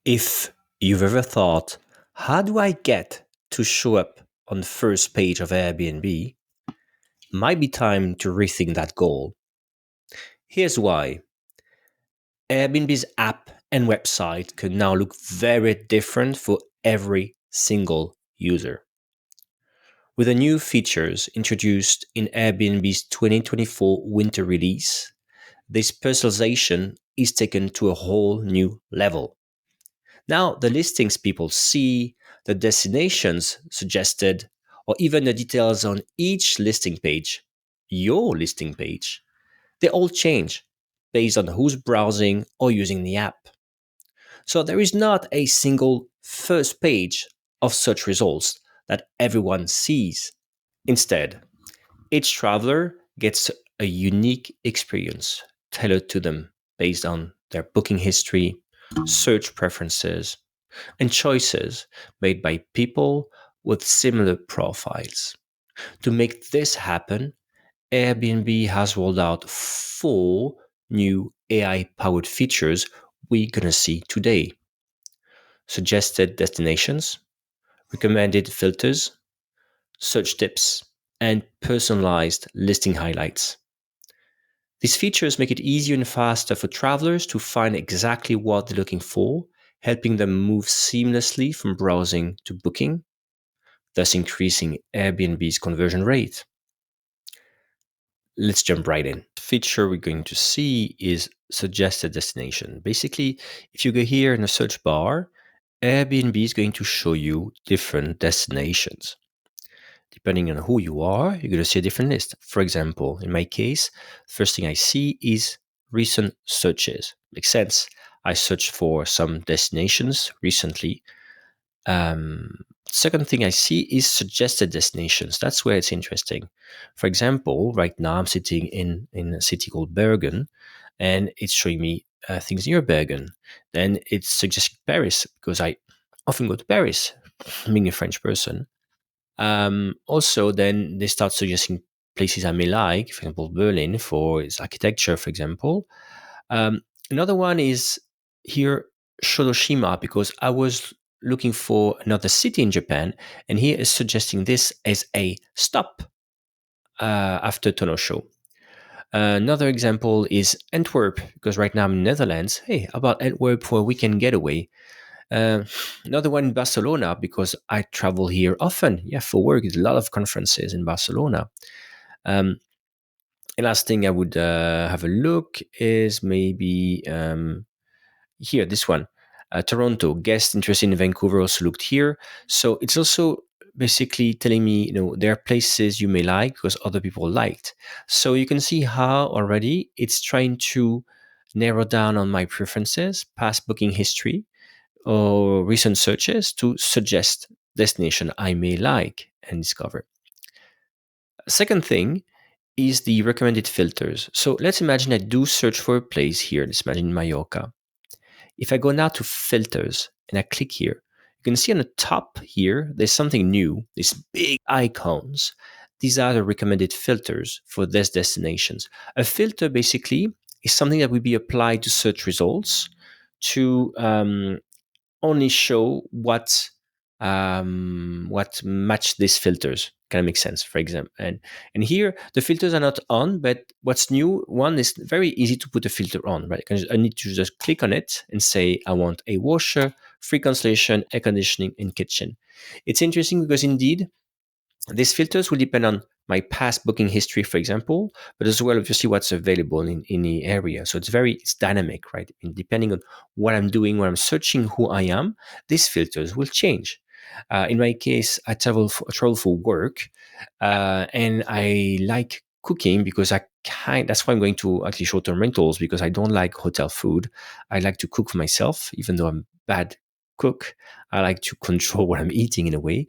If you've ever thought, how do I get to show up on the first page of Airbnb? Might be time to rethink that goal. Here's why. Airbnb's app and website can now look very different for every single user. With the new features introduced in Airbnb's 2024 winter release, this personalization is taken to a whole new level. Now, the listings people see, the destinations suggested, or even the details on each listing page, your listing page, they all change based on who's browsing or using the app. So there is not a single first page of search results that everyone sees. Instead, each traveler gets a unique experience tailored to them based on their booking history, search preferences, and choices made by people with similar profiles. To make this happen, Airbnb has rolled out 4 new AI powered features we're going to see today: suggested destinations, recommended filters, search tips, and personalized listing highlights. These features make it easier and faster for travelers to find exactly what they're looking for, helping them move seamlessly from browsing to booking, thus increasing Airbnb's conversion rate. Let's jump right in. The feature we're going to see is suggested destination. Basically, if you go here in the search bar, Airbnb is going to show you different destinations. Depending on who you are, you're going to see a different list. For example, in my case, first thing I see is recent searches. Makes sense. I searched for some destinations recently. Second thing I see is suggested destinations. That's where it's interesting. For example, right now I'm sitting in a city called Bergen, and it's showing me things near Bergen. Then it's suggesting Paris because I often go to Paris, being a French person. Also, then they start suggesting places I may like, for example, Berlin for its architecture, for example. Another one is here, Shiroshima, because I was looking for another city in Japan, and here is suggesting this as a stop after Tonosho. Another example is Antwerp, because right now I'm in Netherlands. Hey, how about Antwerp for a weekend getaway? Uh, Another one in Barcelona because I travel here often. Yeah, for work. There's a lot of conferences in Barcelona. Um, and last thing I would have a look is maybe here, this one. Toronto, guest interested in Vancouver also looked here. So it's also basically telling me, there are places you may like because other people liked. So you can see how already it's trying to narrow down on my preferences, past booking history, or recent searches to suggest destination I may like and discover. Second thing is the recommended filters. So let's imagine I do search for a place here. Let's imagine Mallorca. If I go now to filters and I click here, you can see on the top here, there's something new, these big icons. These are the recommended filters for these destinations. A filter basically is something that will be applied to search results to only show what match these filters. Kind of makes sense, for example. And here the filters are not on, but what's new one is very easy to put a filter on, right? I need to just click on it and say I want a washer, free cancellation, air conditioning, and kitchen. It's interesting because indeed these filters will depend on my past booking history, for example, but as well, obviously, what's available in the area. So it's dynamic, right? And depending on what I'm doing, when I'm searching who I am, these filters will change. In my case, I travel for work, and I like cooking because that's why I'm going to actually short-term rentals because I don't like hotel food. I like to cook for myself, even though I'm bad cook. I like to control what I'm eating in a way.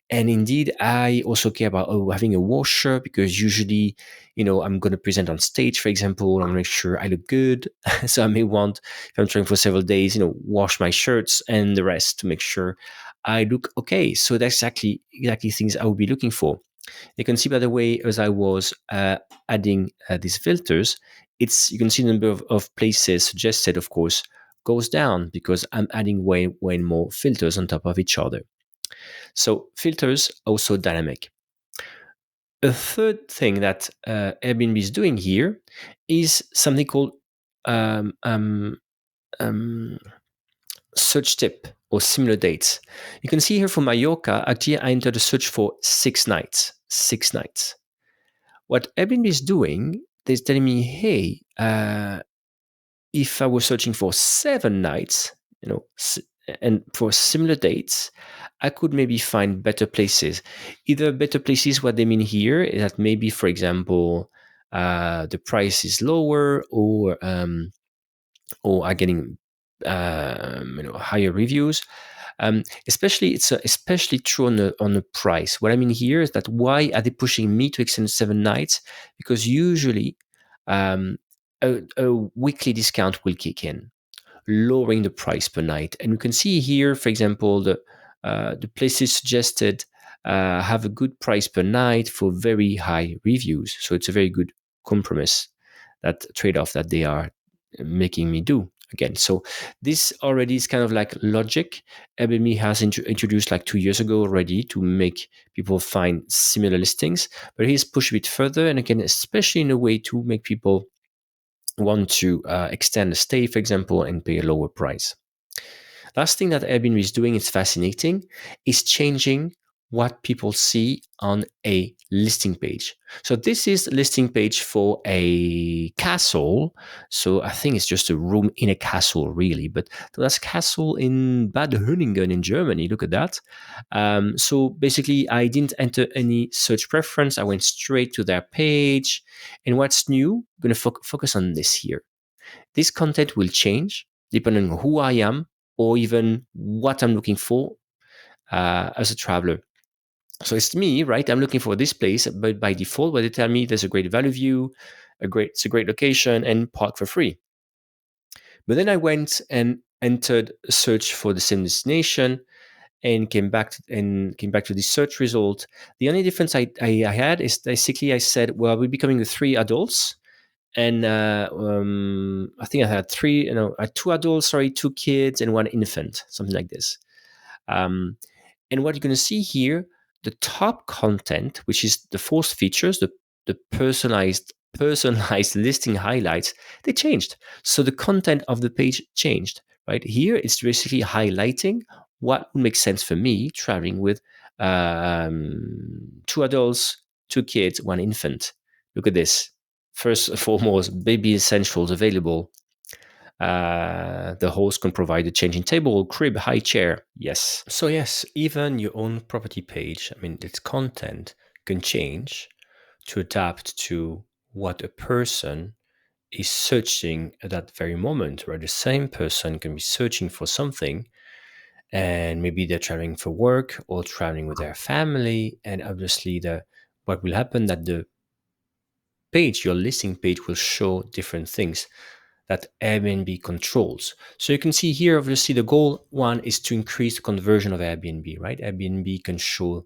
And indeed, I also care about having a washer because usually, I'm going to present on stage, for example. I want to make sure I look good. So I may want, if I'm trying for several days, wash my shirts and the rest to make sure I look okay. So that's exactly things I will be looking for. You can see, by the way, as I was adding these filters, you can see the number of places suggested, of course, goes down because I'm adding way more filters on top of each other. So filters also dynamic. A third thing that Airbnb is doing here is something called um, um, um, search tip or similar dates. You can see here for Mallorca, actually, I entered a search for 6 nights. 6 nights. What Airbnb is doing, they're telling me, hey, if I was searching for 7 nights, you know, and for similar dates, I could maybe find better places. Either better places, what they mean here is that maybe, for example, the price is lower, or are getting higher reviews. Especially it's especially true on the price. What I mean here is that why are they pushing me to extend 7 nights? Because usually a weekly discount will kick in, lowering the price per night. And you can see here, for example, the places suggested have a good price per night for very high reviews. So it's a very good compromise, that trade-off that they are making me do again. So this already is kind of like logic Airbnb has introduced like 2 years ago already to make people find similar listings, but he's pushed a bit further, and again, especially in a way to make people want to extend a stay, for example, and pay a lower price. Last thing that Airbnb is doing is fascinating, is changing what people see on a listing page. So this is a listing page for a castle. So I think it's just a room in a castle, really. But that's a castle in Bad Höningen in Germany. Look at that. So basically, I didn't enter any search preference. I went straight to their page. And what's new? I'm going to focus on this here. This content will change depending on who I am or even what I'm looking for as a traveler. So it's me, right? I'm looking for this place, but by default, what they tell me, there's a great value view, it's a great location, and park for free. But then I went and entered a search for the same destination and came back to the search result. The only difference I had is basically I said, well, we'll be coming with 3 adults, and I think I had two adults, sorry, 2 kids, and 1 infant, something like this. Um, and what you're going to see here, the top content, which is the fourth features, the personalized listing highlights, they changed. So the content of the page changed. Right here, it's basically highlighting what would make sense for me traveling with 2 adults, 2 kids, 1 infant. Look at this. First and foremost, baby essentials available. The host can provide a changing table, crib, high chair. Yes. So yes, even your own property page, I mean, its content can change to adapt to what a person is searching at that very moment, where the same person can be searching for something, and maybe they're traveling for work or traveling with their family, and obviously what will happen that the page, your listing page, will show different things that Airbnb controls. So you can see here, obviously, the goal one is to increase the conversion of Airbnb, right? Airbnb can show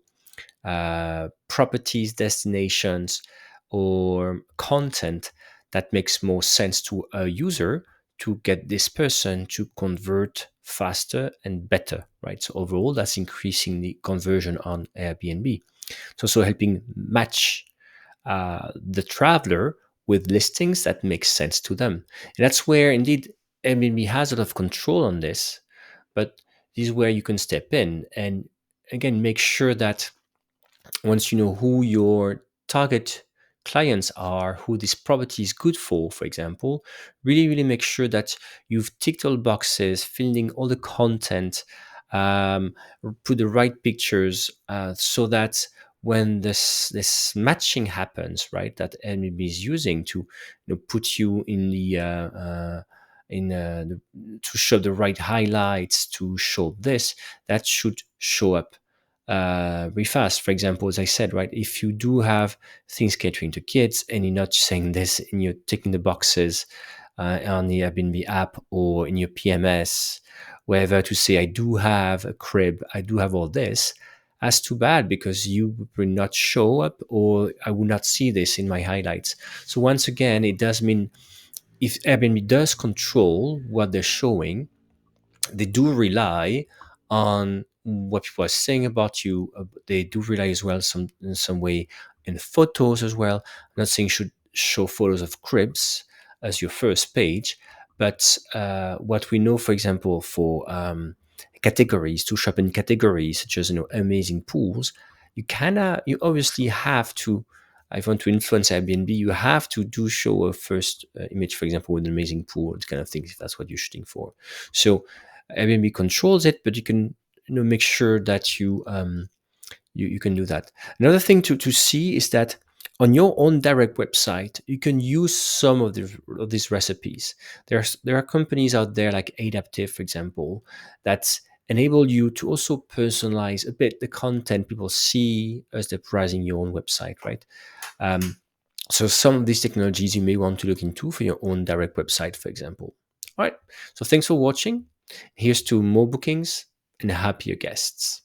properties, destinations, or content that makes more sense to a user to get this person to convert faster and better, right? So overall, that's increasing the conversion on Airbnb. It's also helping match the traveler with listings that make sense to them. And that's where indeed Airbnb has a lot of control on this, but this is where you can step in and again make sure that once you know who your target clients are, who this property is good for example, really make sure that you've ticked all boxes, filling all the content, um, put the right pictures, so that when this matching happens, right, that Airbnb is using to put you in to show the right highlights, to show this, that should show up very fast. For example, as I said, right, if you do have things catering to kids and you're not saying this and you're ticking the boxes on the Airbnb app or in your PMS, wherever, to say, I do have a crib, I do have all this, that's too bad because you will not show up or I will not see this in my highlights. So once again, it does mean if Airbnb does control what they're showing, they do rely on what people are saying about you. They do rely as well some in some way in photos as well. I'm not saying you should show photos of cribs as your first page, but what we know, for example, for categories to shop in categories such as amazing pools, you obviously have to. If you want to influence Airbnb, you have to do show a first image, for example, with an amazing pool and kind of things, if that's what you're shooting for. So Airbnb controls it, but you can make sure that you can do that. Another thing to see is that on your own direct website, you can use some of these recipes. There are companies out there like Adaptive, for example, that enable you to also personalize a bit the content people see as they're browsing your own website, right? Um, so some of these technologies you may want to look into for your own direct website, for example. All right. So thanks for watching. Here's to more bookings and happier guests.